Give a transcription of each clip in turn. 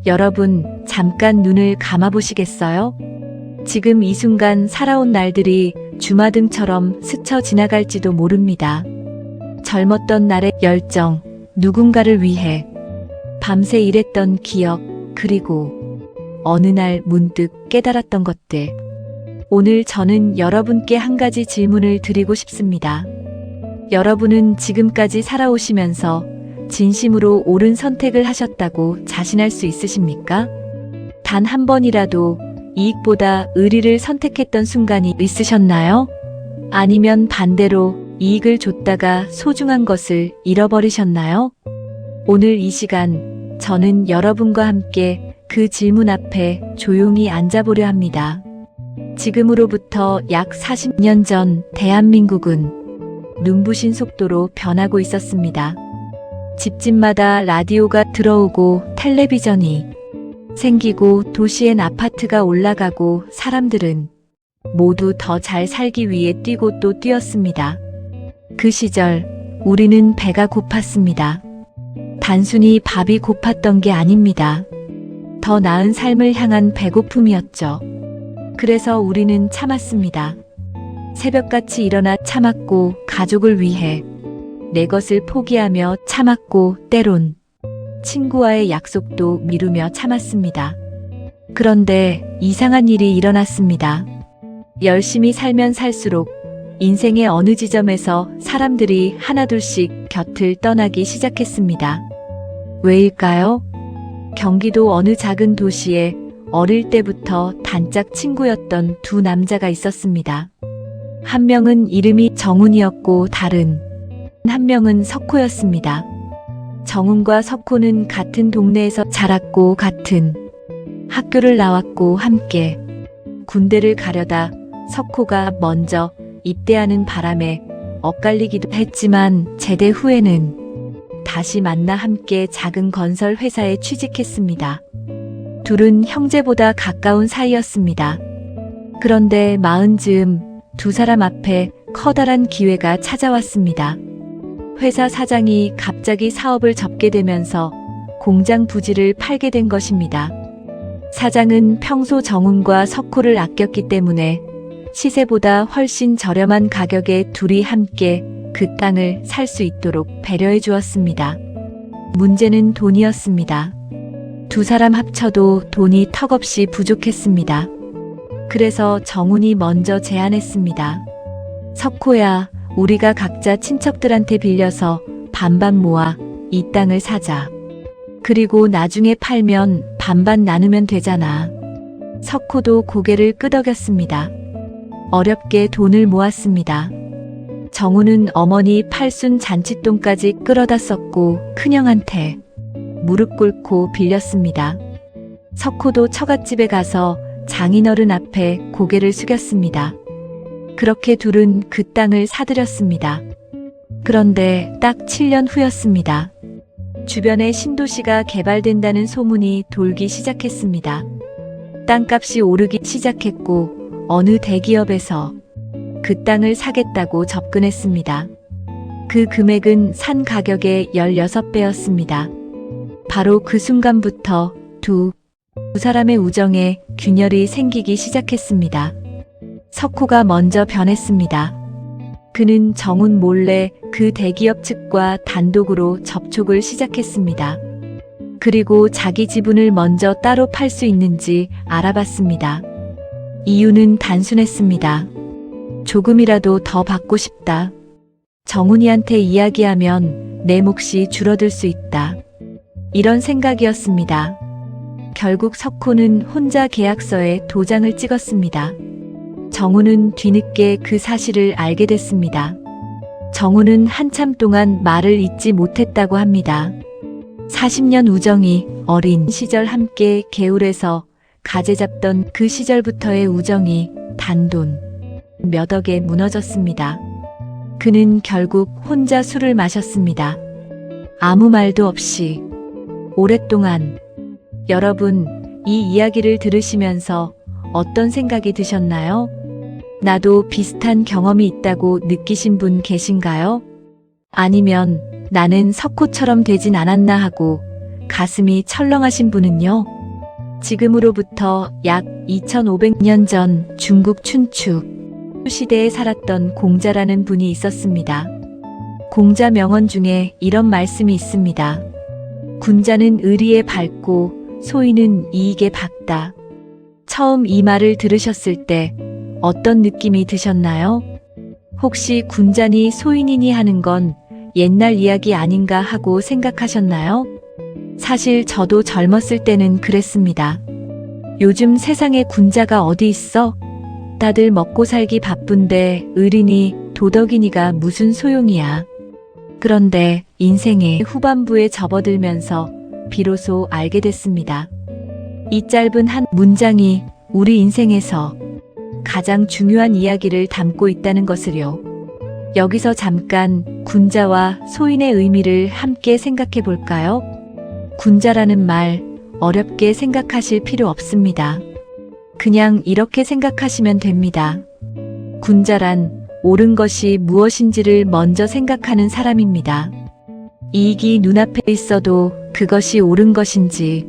여러분, 잠깐 눈을 감아보시겠어요? 지금 이 순간 살아온 날들이 주마등처럼 스쳐 지나갈지도 모릅니다. 젊었던 날의 열정, 누군가를 위해 밤새 일했던 기억, 그리고 어느 날 문득 깨달았던 것들. 오늘 저는 여러분께 한 가지 질문을 드리고 싶습니다. 여러분은 지금까지 살아오시면서 진심으로 옳은 선택을 하셨다고 자신할 수 있으십니까? 단 한 번이라도 이익보다 의리를 선택했던 순간이 있으셨나요? 아니면 반대로 이익을 줬다가 소중한 것을 잃어버리셨나요? 오늘 이 시간 저는 여러분과 함께 그 질문 앞에 조용히 앉아보려 합니다. 지금으로부터 약 40년 전 대한민국은 눈부신 속도로 변하고 있었습니다. 집집마다 라디오가 들어오고 텔레비전이 생기고 도시엔 아파트가 올라가고 사람들은 모두 더 잘 살기 위해 뛰고 또 뛰었습니다. 그 시절 우리는 배가 고팠습니다. 단순히 밥이 고팠던 게 아닙니다. 더 나은 삶을 향한 배고픔이었죠. 그래서 우리는 참았습니다. 새벽같이 일어나 참았고 가족을 위해 내 것을 포기하며 참았고 때론 친구와의 약속도 미루며 참았습니다. 그런데 이상한 일이 일어났습니다. 열심히 살면 살수록 인생의 어느 지점에서 사람들이 하나둘씩 곁을 떠나기 시작했습니다. 왜일까요? 경기도 어느 작은 도시에 어릴 때부터 단짝 친구였던 두 남자가 있었습니다. 한 명은 이름이 정훈이었고 다른 한 명은 석호였습니다. 정훈과 석호는 같은 동네에서 자랐고 같은 학교를 나왔고 함께 군대를 가려다 석호가 먼저 입대하는 바람에 엇갈리기도 했지만 제대 후에는 다시 만나 함께 작은 건설 회사에 취직했습니다. 둘은 형제보다 가까운 사이였습니다. 그런데 마흔 즈음 두 사람 앞에 커다란 기회가 찾아왔습니다. 회사 사장이 갑자기 사업을 접게 되면서 공장 부지를 팔게 된 것입니다. 사장은 평소 정훈과 석호를 아꼈기 때문에 시세보다 훨씬 저렴한 가격에 둘이 함께 그 땅을 살 수 있도록 배려해 주었습니다. 문제는 돈이었습니다. 두 사람 합쳐도 돈이 턱없이 부족했습니다. 그래서 정훈이 먼저 제안했습니다. 석호야, 우리가 각자 친척들한테 빌려서 반반 모아 이 땅을 사자. 그리고 나중에 팔면 반반 나누면 되잖아. 석호도 고개를 끄덕였습니다. 어렵게 돈을 모았습니다. 정훈은 어머니 팔순 잔칫돈까지 끌어다 썼고 큰형한테 무릎 꿇고 빌렸습니다. 석호도 처갓집에 가서 장인어른 앞에 고개를 숙였습니다. 그렇게 둘은 그 땅을 사들였습니다. 그런데 딱 7년 후였습니다. 주변에 신도시가 개발된다는 소문이 돌기 시작했습니다. 땅값이 오르기 시작했고 어느 대기업에서 그 땅을 사겠다고 접근했습니다. 그 금액은 산 가격의 16배였습니다. 바로 그 순간부터 두 사람의 우정에 균열이 생기기 시작했습니다. 석호가 먼저 변했습니다. 그는 정훈 몰래 그 대기업 측과 단독으로 접촉을 시작했습니다. 그리고 자기 지분을 먼저 따로 팔 수 있는지 알아봤습니다. 이유는 단순했습니다. 조금이라도 더 받고 싶다. 정훈이한테 이야기하면 내 몫이 줄어들 수 있다. 이런 생각이었습니다. 결국 석호는 혼자 계약서에 도장을 찍었습니다. 정훈은 뒤늦게 그 사실을 알게 됐습니다. 정훈은 한참 동안 말을 잇지 못했다고 합니다. 40년 우정이 어린 시절 함께 개울에서 가재 잡던 그 시절부터의 우정이 단돈 몇 억에 무너졌습니다. 그는 결국 혼자 술을 마셨습니다. 아무 말도 없이 오랫동안. 여러분, 이 이야기를 들으시면서 어떤 생각이 드셨나요? 나도 비슷한 경험이 있다고 느끼신 분 계신가요? 아니면 나는 석호처럼 되진 않았나 하고 가슴이 철렁하신 분은요? 지금으로부터 약 2500년 전 중국 춘추 시대에 살았던 공자라는 분이 있었습니다. 공자 명언 중에 이런 말씀이 있습니다. 군자는 의리에 밝고 소인은 이익에 박다. 처음 이 말을 들으셨을 때 어떤 느낌이 드셨나요? 혹시 군자니 소인이니 하는 건 옛날 이야기 아닌가 하고 생각하셨나요? 사실 저도 젊었을 때는 그랬습니다. 요즘 세상에 군자가 어디 있어? 다들 먹고 살기 바쁜데 의리니 도덕이니가 무슨 소용이야. 그런데 인생의 후반부에 접어들면서 비로소 알게 됐습니다. 이 짧은 한 문장이 우리 인생에서 가장 중요한 이야기를 담고 있다는 것을요. 여기서 잠깐 군자와 소인의 의미를 함께 생각해 볼까요? 군자라는 말 어렵게 생각하실 필요 없습니다. 그냥 이렇게 생각하시면 됩니다. 군자란 옳은 것이 무엇인지를 먼저 생각하는 사람입니다. 이익이 눈앞에 있어도 그것이 옳은 것인지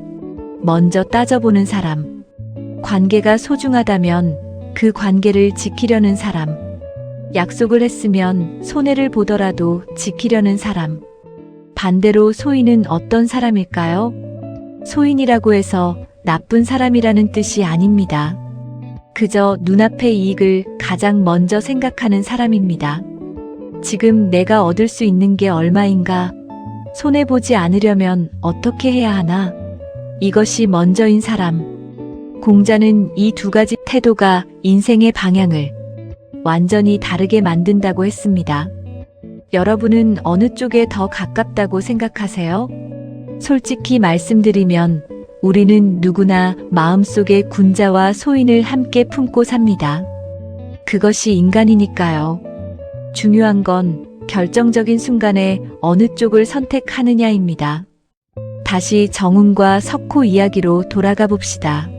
먼저 따져보는 사람. 관계가 소중하다면 그 관계를 지키려는 사람. 약속을 했으면 손해를 보더라도 지키려는 사람. 반대로 소인은 어떤 사람일까요? 소인이라고 해서 나쁜 사람이라는 뜻이 아닙니다. 그저 눈앞의 이익을 가장 먼저 생각하는 사람입니다. 지금 내가 얻을 수 있는 게 얼마인가? 손해보지 않으려면 어떻게 해야 하나? 이것이 먼저인 사람. 공자는 이 두 가지 태도가 인생의 방향을 완전히 다르게 만든다고 했습니다. 여러분은 어느 쪽에 더 가깝다고 생각하세요? 솔직히 말씀드리면 우리는 누구나 마음속에 군자와 소인을 함께 품고 삽니다. 그것이 인간이니까요. 중요한 건 결정적인 순간에 어느 쪽을 선택하느냐입니다. 다시 정훈과 석호 이야기로 돌아가 봅시다.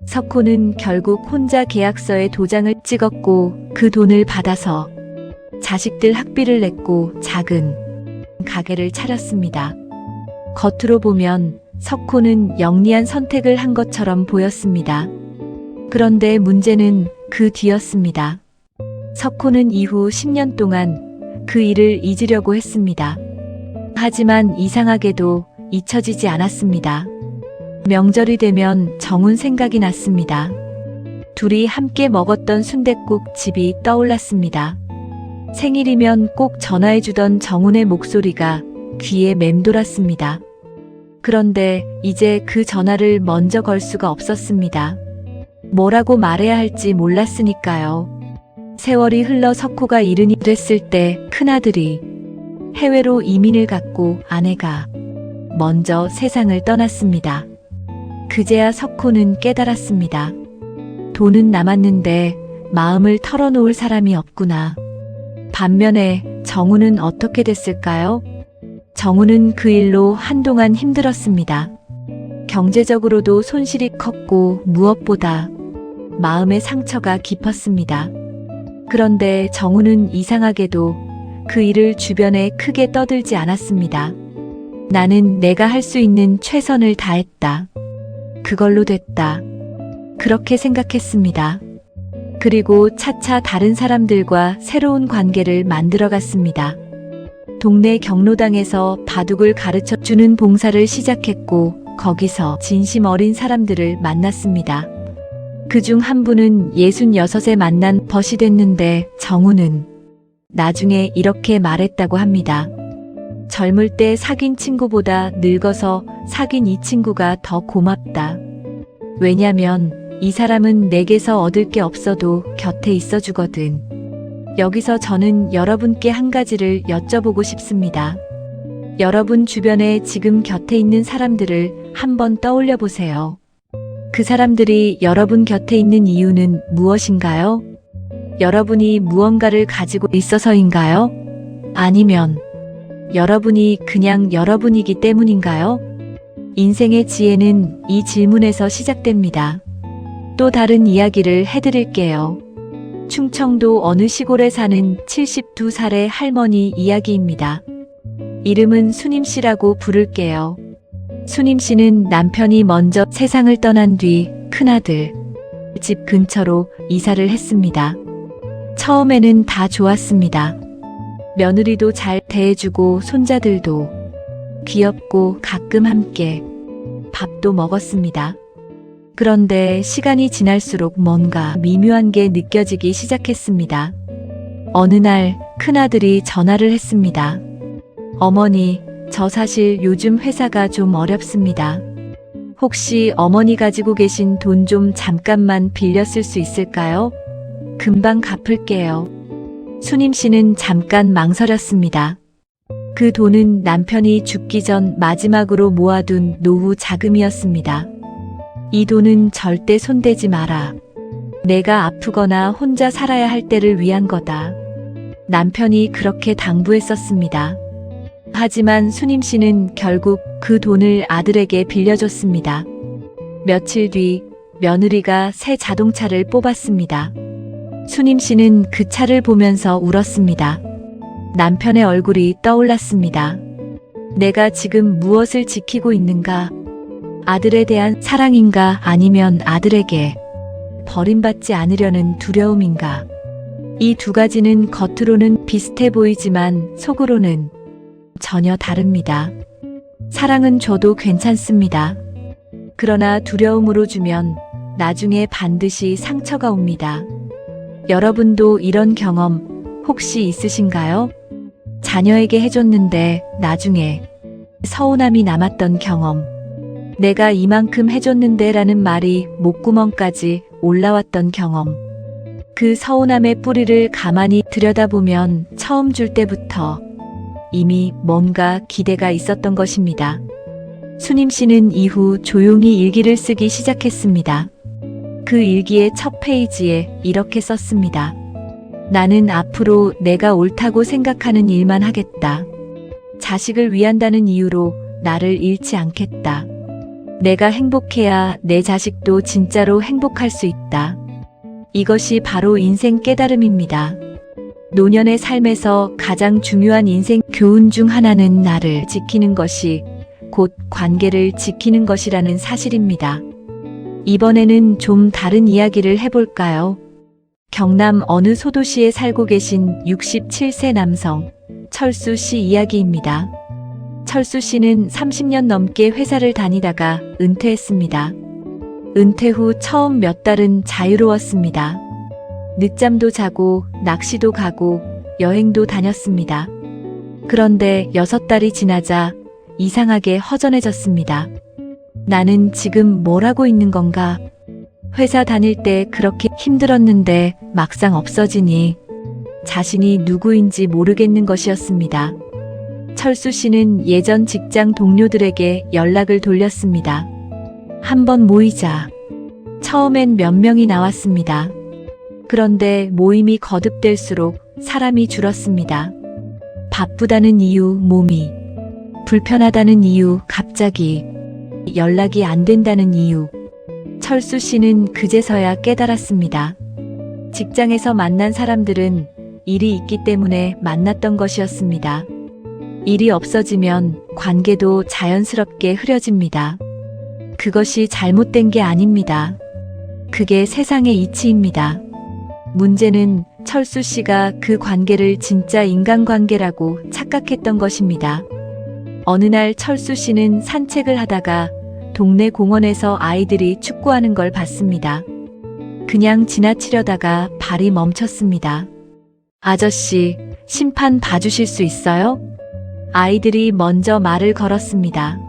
석호는 결국 혼자 계약서에 도장을 찍었고 그 돈을 받아서 자식들 학비를 냈고 작은 가게를 차렸습니다. 겉으로 보면 석호는 영리한 선택을 한 것처럼 보였습니다. 그런데 문제는 그 뒤였습니다. 석호는 이후 10년 동안 그 일을 잊으려고 했습니다. 하지만 이상하게도 잊혀지지 않았습니다. 명절이 되면 정훈 생각이 났습니다. 둘이 함께 먹었던 순댓국 집이 떠올랐습니다. 생일이면 꼭 전화해주던 정훈의 목소리가 귀에 맴돌았습니다. 그런데 이제 그 전화를 먼저 걸 수가 없었습니다. 뭐라고 말해야 할지 몰랐으니까요. 세월이 흘러 석호가 이른이 됐을 때 큰아들이 해외로 이민을 갔고 아내가 먼저 세상을 떠났습니다. 그제야 석호는 깨달았습니다. 돈은 남았는데 마음을 털어놓을 사람이 없구나. 반면에 정훈은 어떻게 됐을까요? 정훈은 그 일로 한동안 힘들었습니다. 경제적으로도 손실이 컸고 무엇보다 마음의 상처가 깊었습니다. 그런데 정훈은 이상하게도 그 일을 주변에 크게 떠들지 않았습니다. 나는 내가 할 수 있는 최선을 다했다. 그걸로 됐다. 그렇게 생각했습니다. 그리고 차차 다른 사람들과 새로운 관계를 만들어갔습니다. 동네 경로당에서 바둑을 가르쳐 주는 봉사를 시작했고 거기서 진심 어린 사람들을 만났습니다. 그중 한 분은 66에 만난 벗이 됐는데 정훈은 나중에 이렇게 말했다고 합니다. 젊을 때 사귄 친구보다 늙어서 사귄 이 친구가 더 고맙다. 왜냐면 이 사람은 내게서 얻을 게 없어도 곁에 있어 주거든. 여기서 저는 여러분께 한 가지를 여쭤보고 싶습니다. 여러분 주변에 지금 곁에 있는 사람들을 한번 떠올려 보세요. 그 사람들이 여러분 곁에 있는 이유는 무엇인가요? 여러분이 무언가를 가지고 있어서인가요? 아니면 여러분이 그냥 여러분이기 때문인가요? 인생의 지혜는 이 질문에서 시작됩니다. 또 다른 이야기를 해드릴게요. 충청도 어느 시골에 사는 72살의 할머니 이야기입니다. 이름은 수님 씨라고 부를게요. 순임 씨는 남편이 먼저 세상을 떠난 뒤 큰아들 집 근처로 이사를 했습니다. 처음에는 다 좋았습니다. 며느리도 잘 대해주고 손자들도 귀엽고 가끔 함께 밥도 먹었습니다. 그런데 시간이 지날수록 뭔가 미묘한 게 느껴지기 시작했습니다. 어느 날 큰아들이 전화를 했습니다. 어머니, 저 사실 요즘 회사가 좀 어렵습니다. 혹시 어머니 가지고 계신 돈 좀 잠깐만 빌려 쓸 수 있을까요? 금방 갚을게요. 순임 씨는 잠깐 망설였습니다. 그 돈은 남편이 죽기 전 마지막으로 모아둔 노후 자금이었습니다. 이 돈은 절대 손대지 마라. 내가 아프거나 혼자 살아야 할 때를 위한 거다. 남편이 그렇게 당부했었습니다. 하지만 순임 씨는 결국 그 돈을 아들에게 빌려줬습니다. 며칠 뒤 며느리가 새 자동차를 뽑았습니다. 순임 씨는 그 차를 보면서 울었습니다. 남편의 얼굴이 떠올랐습니다. 내가 지금 무엇을 지키고 있는가? 아들에 대한 사랑인가 아니면 아들에게 버림받지 않으려는 두려움인가? 이 두 가지는 겉으로는 비슷해 보이지만 속으로는 전혀 다릅니다. 사랑은 줘도 괜찮습니다. 그러나 두려움으로 주면 나중에 반드시 상처가 옵니다. 여러분도 이런 경험 혹시 있으신가요? 자녀에게 해줬는데 나중에 서운함이 남았던 경험. 내가 이만큼 해줬는데 라는 말이 목구멍까지 올라왔던 경험. 그 서운함의 뿌리를 가만히 들여다보면 처음 줄 때부터 이미 뭔가 기대가 있었던 것입니다. 순임 씨는 이후 조용히 일기를 쓰기 시작했습니다. 그 일기의 첫 페이지에 이렇게 썼습니다. 나는 앞으로 내가 옳다고 생각하는 일만 하겠다. 자식을 위한다는 이유로 나를 잃지 않겠다. 내가 행복해야 내 자식도 진짜로 행복할 수 있다. 이것이 바로 인생 깨달음입니다. 노년의 삶에서 가장 중요한 인생 교훈 중 하나는 나를 지키는 것이 곧 관계를 지키는 것이라는 사실입니다. 이번에는 좀 다른 이야기를 해볼까요? 경남 어느 소도시에 살고 계신 67세 남성 철수 씨 이야기입니다. 철수 씨는 30년 넘게 회사를 다니다가 은퇴했습니다. 은퇴 후 처음 몇 달은 자유로웠습니다. 늦잠도 자고 낚시도 가고 여행도 다녔습니다. 그런데 6달이 지나자 이상하게 허전해졌습니다. 나는 지금 뭘 하고 있는 건가? 회사 다닐 때 그렇게 힘들었는데 막상 없어지니 자신이 누구인지 모르겠는 것이었습니다. 철수 씨는 예전 직장 동료들에게 연락을 돌렸습니다. 한번 모이자. 처음엔 몇 명이 나왔습니다. 그런데 모임이 거듭될수록 사람이 줄었습니다. 바쁘다는 이유, 몸이 불편하다는 이유, 갑자기 연락이 안 된다는 이유. 철수 씨는 그제서야 깨달았습니다. 직장에서 만난 사람들은 일이 있기 때문에 만났던 것이었습니다. 일이 없어지면 관계도 자연스럽게 흐려집니다. 그것이 잘못된 게 아닙니다. 그게 세상의 이치입니다. 문제는 철수 씨가 그 관계를 진짜 인간관계라고 착각했던 것입니다. 어느 날 철수 씨는 산책을 하다가 동네 공원에서 아이들이 축구하는 걸 봤습니다. 그냥 지나치려다가 발이 멈췄습니다. 아저씨, 심판 봐주실 수 있어요? 아이들이 먼저 말을 걸었습니다.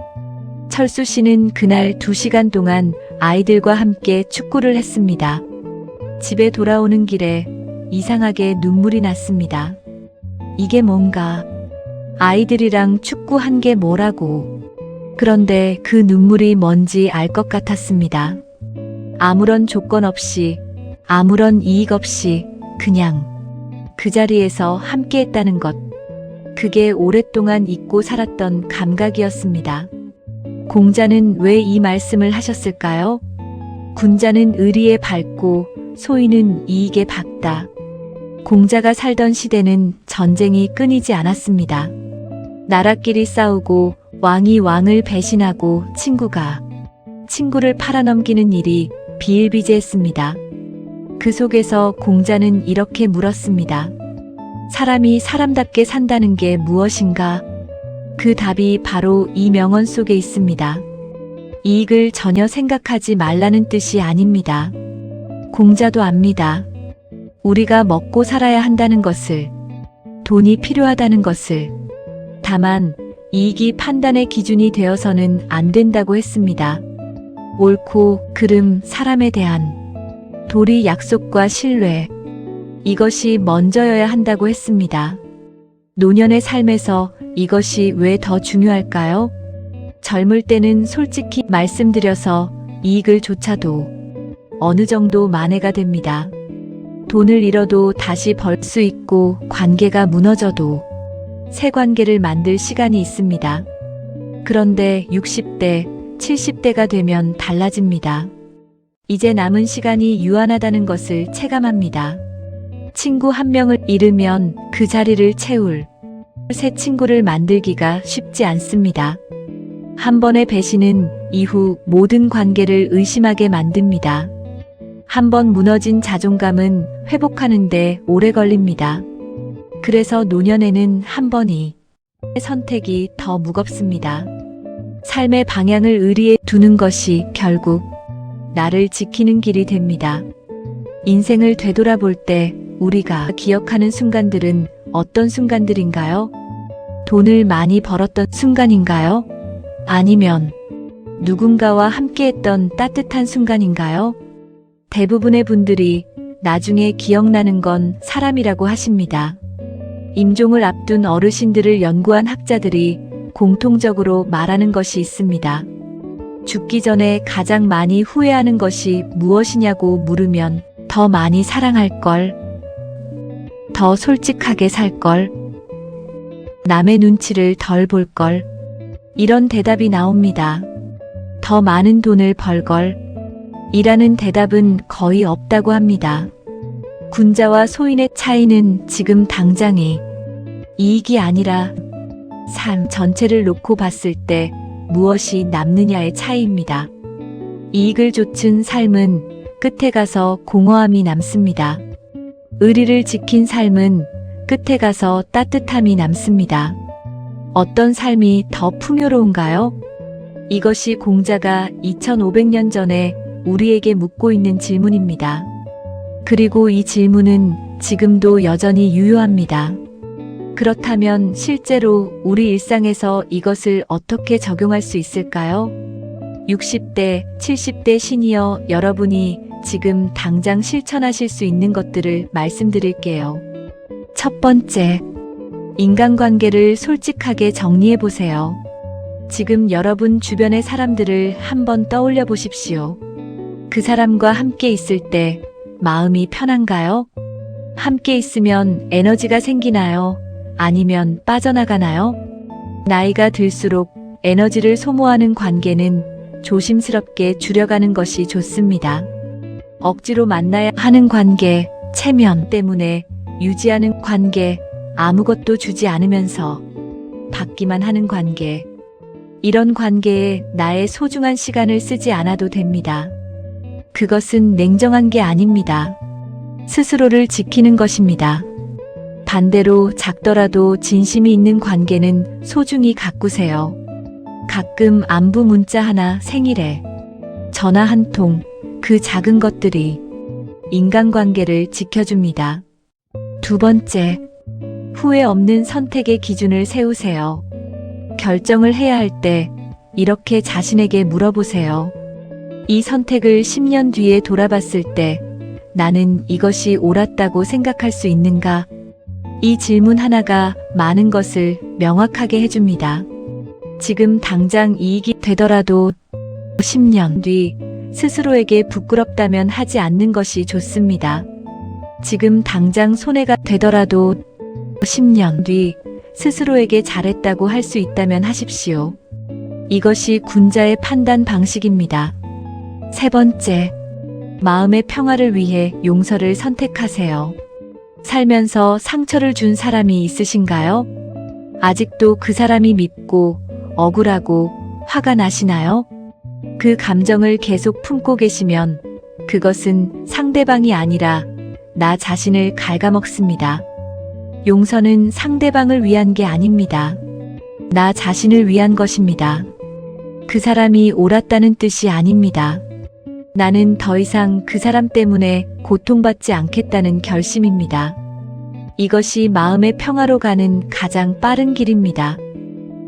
철수 씨는 그날 2시간 동안 아이들과 함께 축구를 했습니다. 집에 돌아오는 길에 이상하게 눈물이 났습니다. 이게 뭔가? 아이들이랑 축구한 게 뭐라고? 그런데 그 눈물이 뭔지 알 것 같았습니다. 아무런 조건 없이, 아무런 이익 없이 그냥 그 자리에서 함께 했다는 것. 그게 오랫동안 잊고 살았던 감각이었습니다. 공자는 왜 이 말씀을 하셨을까요? 군자는 의리에 밝고 소인은 이익에 박다. 공자가 살던 시대는 전쟁이 끊이지 않았습니다. 나라끼리 싸우고 왕이 왕을 배신하고 친구가 친구를 팔아넘기는 일이 비일비재했습니다. 그 속에서 공자는 이렇게 물었습니다. 사람이 사람답게 산다는 게 무엇인가? 그 답이 바로 이 명언 속에 있습니다. 이익을 전혀 생각하지 말라는 뜻이 아닙니다. 공자도 압니다. 우리가 먹고 살아야 한다는 것을, 돈이 필요하다는 것을. 다만 이익이 판단의 기준이 되어서는 안 된다고 했습니다. 옳고 그름, 사람에 대한 도리, 약속과 신뢰, 이것이 먼저여야 한다고 했습니다. 노년의 삶에서 이것이 왜 더 중요할까요? 젊을 때는 솔직히 말씀드려서 이익을 조차도 어느 정도 만회가 됩니다. 돈을 잃어도 다시 벌 수 있고 관계가 무너져도 새 관계를 만들 시간이 있습니다. 그런데 60대, 70대가 되면 달라집니다. 이제 남은 시간이 유한하다는 것을 체감합니다. 친구 한 명을 잃으면 그 자리를 채울 새 친구를 만들기가 쉽지 않습니다. 한 번의 배신은 이후 모든 관계를 의심하게 만듭니다. 한 번 무너진 자존감은 회복하는데 오래 걸립니다. 그래서 노년에는 한 번이 선택이 더 무겁습니다. 삶의 방향을 의리에 두는 것이 결국 나를 지키는 길이 됩니다. 인생을 되돌아볼 때 우리가 기억하는 순간들은 어떤 순간들인가요? 돈을 많이 벌었던 순간인가요? 아니면 누군가와 함께했던 따뜻한 순간인가요? 대부분의 분들이 나중에 기억나는 건 사람이라고 하십니다. 임종을 앞둔 어르신들을 연구한 학자들이 공통적으로 말하는 것이 있습니다. 죽기 전에 가장 많이 후회하는 것이 무엇이냐고 물으면 더 많이 사랑할 걸, 더 솔직하게 살 걸, 남의 눈치를 덜 볼 걸, 이런 대답이 나옵니다. 더 많은 돈을 벌 걸, 이라는 대답은 거의 없다고 합니다. 군자와 소인의 차이는 지금 당장의 이익이 아니라 삶 전체를 놓고 봤을 때 무엇이 남느냐의 차이입니다. 이익을 좇은 삶은 끝에 가서 공허함이 남습니다. 의리를 지킨 삶은 끝에 가서 따뜻함이 남습니다. 어떤 삶이 더 풍요로운가요? 이것이 공자가 2500년 전에 우리에게 묻고 있는 질문입니다. 그리고 이 질문은 지금도 여전히 유효합니다. 그렇다면 실제로 우리 일상에서 이것을 어떻게 적용할 수 있을까요? 60대, 70대 시니어 여러분이 지금 당장 실천하실 수 있는 것들을 말씀드릴게요. 첫 번째, 인간관계를 솔직하게 정리해 보세요. 지금 여러분 주변의 사람들을 한번 떠올려 보십시오. 그 사람과 함께 있을 때 마음이 편한가요? 함께 있으면 에너지가 생기나요? 아니면 빠져나가나요? 나이가 들수록 에너지를 소모하는 관계는 조심스럽게 줄여가는 것이 좋습니다. 억지로 만나야 하는 관계, 체면 때문에 유지하는 관계, 아무것도 주지 않으면서 받기만 하는 관계, 이런 관계에 나의 소중한 시간을 쓰지 않아도 됩니다. 그것은 냉정한 게 아닙니다. 스스로를 지키는 것입니다. 반대로 작더라도 진심이 있는 관계는 소중히 가꾸세요. 가끔 안부 문자 하나, 생일에 전화 한 통, 그 작은 것들이 인간관계를 지켜줍니다. 두 번째, 후회 없는 선택의 기준을 세우세요. 결정을 해야 할 때 이렇게 자신에게 물어보세요. 이 선택을 10년 뒤에 돌아봤을 때 나는 이것이 옳았다고 생각할 수 있는가? 이 질문 하나가 많은 것을 명확하게 해줍니다. 지금 당장 이익이 되더라도 10년 뒤 스스로에게 부끄럽다면 하지 않는 것이 좋습니다. 지금 당장 손해가 되더라도 10년 뒤 스스로에게 잘했다고 할 수 있다면 하십시오. 이것이 군자의 판단 방식입니다. 세 번째, 마음의 평화를 위해 용서를 선택하세요. 살면서 상처를 준 사람이 있으신가요? 아직도 그 사람이 밉고 억울하고 화가 나시나요? 그 감정을 계속 품고 계시면 그것은 상대방이 아니라 나 자신을 갉아먹습니다. 용서는 상대방을 위한 게 아닙니다. 나 자신을 위한 것입니다. 그 사람이 옳았다는 뜻이 아닙니다. 나는 더 이상 그 사람 때문에 고통받지 않겠다는 결심입니다. 이것이 마음의 평화로 가는 가장 빠른 길입니다.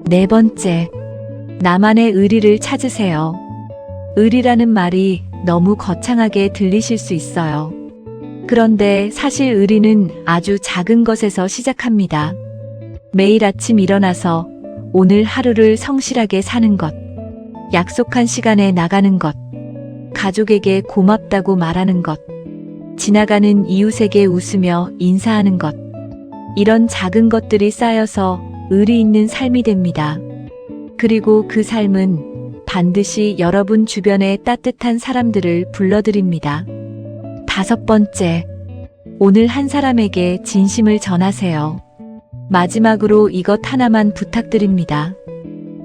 네 번째, 나만의 의리를 찾으세요. 의리라는 말이 너무 거창하게 들리실 수 있어요. 그런데 사실 의리는 아주 작은 것에서 시작합니다. 매일 아침 일어나서 오늘 하루를 성실하게 사는 것, 약속한 시간에 나가는 것, 가족에게 고맙다고 말하는 것, 지나가는 이웃에게 웃으며 인사하는 것, 이런 작은 것들이 쌓여서 의리 있는 삶이 됩니다. 그리고 그 삶은 반드시 여러분 주변에 따뜻한 사람들을 불러들입니다. 다섯 번째, 오늘 한 사람에게 진심을 전하세요. 마지막으로 이것 하나만 부탁드립니다.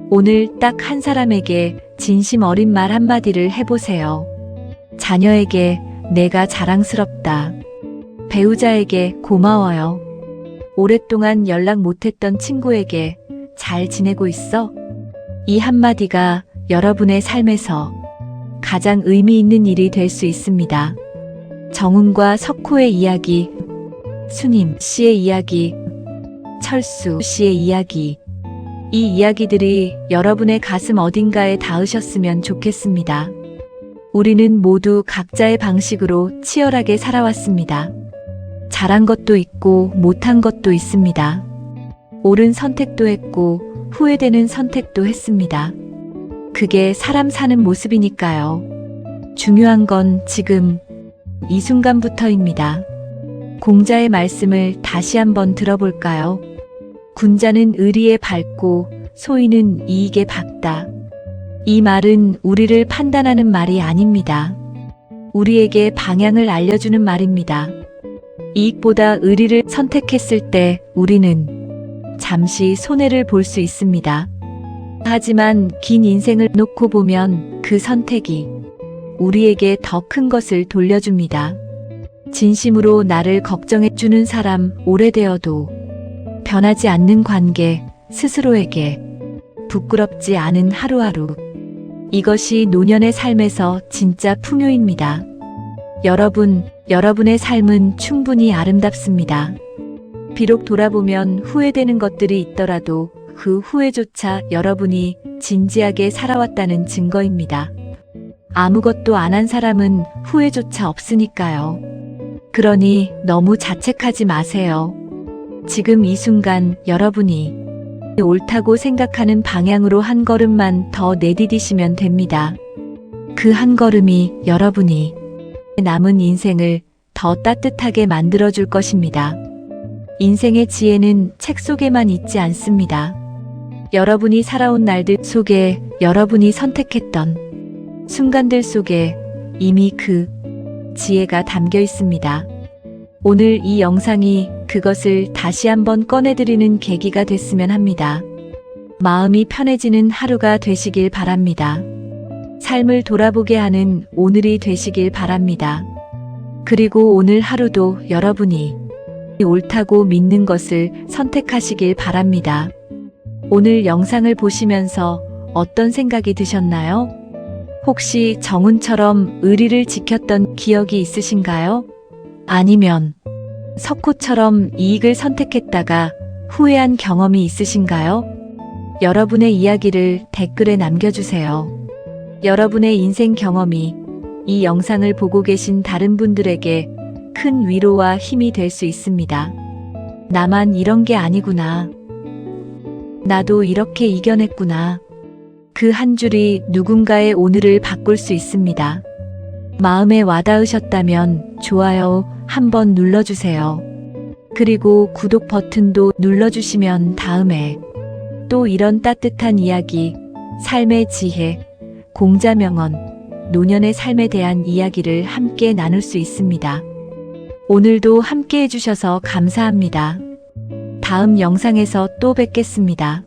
오늘 딱 한 사람에게 진심 어린 말 한마디를 해보세요. 자녀에게 내가 자랑스럽다. 배우자에게 고마워요. 오랫동안 연락 못했던 친구에게 잘 지내고 있어? 이 한마디가 여러분의 삶에서 가장 의미 있는 일이 될 수 있습니다. 정훈과 석호의 이야기, 수님 씨의 이야기, 철수 씨의 이야기, 이 이야기들이 여러분의 가슴 어딘가에 닿으셨으면 좋겠습니다. 우리는 모두 각자의 방식으로 치열하게 살아왔습니다. 잘한 것도 있고 못한 것도 있습니다. 옳은 선택도 했고 후회되는 선택도 했습니다. 그게 사람 사는 모습이니까요. 중요한 건 지금 이 순간부터입니다. 공자의 말씀을 다시 한번 들어볼까요? 군자는 의리에 밝고 소인은 이익에 박다. 이 말은 우리를 판단하는 말이 아닙니다. 우리에게 방향을 알려주는 말입니다. 이익보다 의리를 선택했을 때 우리는 잠시 손해를 볼 수 있습니다. 하지만 긴 인생을 놓고 보면 그 선택이 우리에게 더 큰 것을 돌려줍니다. 진심으로 나를 걱정해주는 사람, 오래되어도 변하지 않는 관계, 스스로에게 부끄럽지 않은 하루하루. 이것이 노년의 삶에서 진짜 풍요입니다. 여러분의 삶은 충분히 아름답습니다. 비록 돌아보면 후회되는 것들이 있더라도 그 후회조차 여러분이 진지하게 살아왔다는 증거입니다. 아무것도 안 한 사람은 후회조차 없으니까요. 그러니 너무 자책하지 마세요. 지금 이 순간 여러분이 옳다고 생각하는 방향으로 한 걸음만 더 내디디시면 됩니다. 그 한 걸음이 여러분이 남은 인생을 더 따뜻하게 만들어줄 것입니다. 인생의 지혜는 책 속에만 있지 않습니다. 여러분이 살아온 날들 속에, 여러분이 선택했던 순간들 속에 이미 그 지혜가 담겨 있습니다. 오늘 이 영상이 그것을 다시 한번 꺼내드리는 계기가 됐으면 합니다. 마음이 편해지는 하루가 되시길 바랍니다. 삶을 돌아보게 하는 오늘이 되시길 바랍니다. 그리고 오늘 하루도 여러분이 옳다고 믿는 것을 선택하시길 바랍니다. 오늘 영상을 보시면서 어떤 생각이 드셨나요? 혹시 정훈처럼 의리를 지켰던 기억이 있으신가요? 아니면 석호처럼 이익을 선택했다가 후회한 경험이 있으신가요? 여러분의 이야기를 댓글에 남겨주세요. 여러분의 인생 경험이 이 영상을 보고 계신 다른 분들에게 큰 위로와 힘이 될 수 있습니다. 나만 이런 게 아니구나. 나도 이렇게 이겨냈구나. 그 한 줄이 누군가의 오늘을 바꿀 수 있습니다. 마음에 와닿으셨다면 좋아요 한번 눌러주세요. 그리고 구독 버튼도 눌러주시면 다음에 또 이런 따뜻한 이야기, 삶의 지혜, 공자명언, 노년의 삶에 대한 이야기를 함께 나눌 수 있습니다. 오늘도 함께 해주셔서 감사합니다. 다음 영상에서 또 뵙겠습니다.